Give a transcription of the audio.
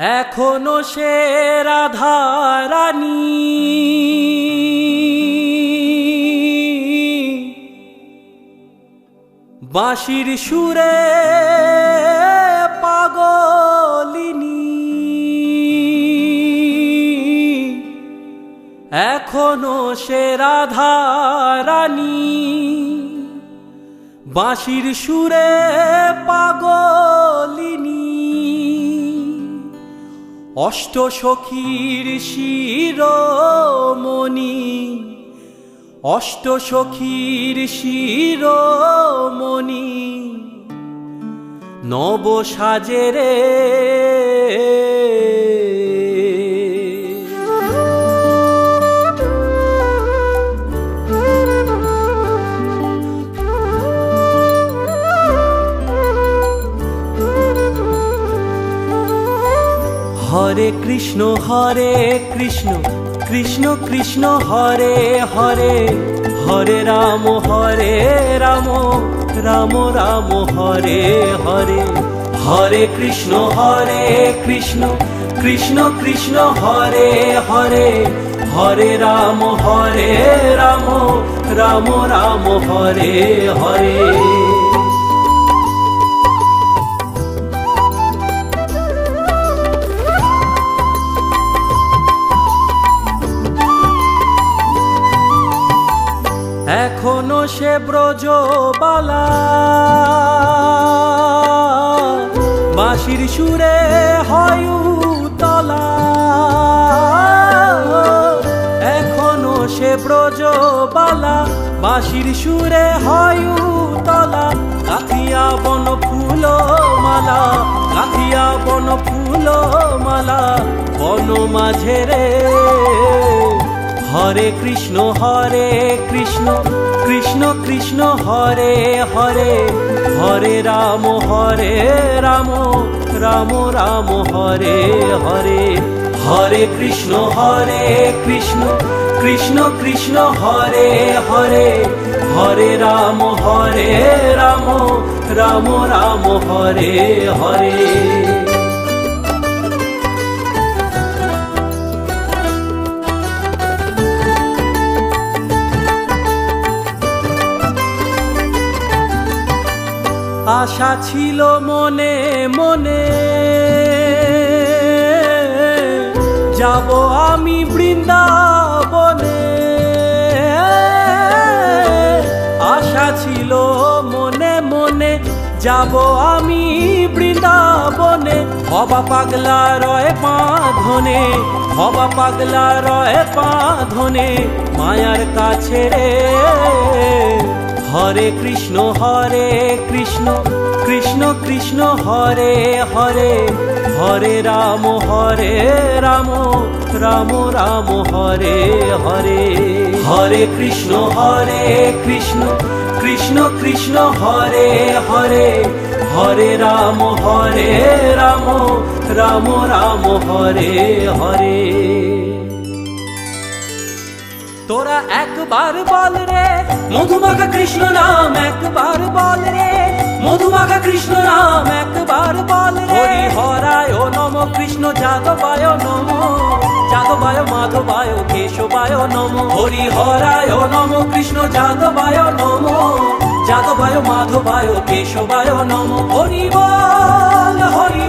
এখনো সে রাধা রানী বাঁশির সুরে পাগলিনী, এখনো সে রাধা রানী বাঁশির সুরে পাগলিনী। অষ্ট সখীর শিরোমণি, অষ্ট সখীর শিরোমণি নব সাজেরে। হরে কৃষ্ণ কৃষ্ণ কৃষ্ণ হরে হরে, হরে রাম রাম রাম হরে হরে। হরে কৃষ্ণ কৃষ্ণ কৃষ্ণ হরে হরে, হরে রাম রাম রাম হরে হরে। এখনো সে ব্রজবালা বাঁশির সুরে হয় উতলা, এখনো সে ব্রজবালা বাঁশির সুরে হয় উতলা। কাঁথিয়া বন ফুল মালা, কাঁথিয়া বন ফুল মালা বন মাঝে রে। হরে কৃষ্ণ কৃষ্ণ কৃষ্ণ হরে হরে, হরে রাম রাম রাম হরে হরে। হরে কৃষ্ণ কৃষ্ণ কৃষ্ণ হরে হরে, হরে রাম রাম রাম হরে হরে। আশা ছিল মনে মনে যাব আমি বৃন্দাবনে, আশা ছিল মনে মনে যাব আমি বৃন্দাবনে। হবা পাগলা রয় বাঁধনে, হবা পাগলা রয় বাঁধনে মায়ার কাছে রে। হরে কৃষ্ণ কৃষ্ণ কৃষ্ণ হরে হরে, হরে রাম রাম রাম হরে হরে। হরে কৃষ্ণ কৃষ্ণ কৃষ্ণ হরে হরে, হরে রাম রাম রাম হরে হরে। তোরা একবার বল রে মধুমাখা কৃষ্ণ নাম, একবার বল রে মধুমাখা কৃষ্ণ নাম, একবার বল রে। হরি হরায় নম কৃষ্ণ যাদবায় নম, যাদবায় মাধবায় কেশবায় নম। হরি হরায় নম কৃষ্ণ যাদবায় নম, যাদবায় মাধবায় কেশবায় নম। হরি বল হরি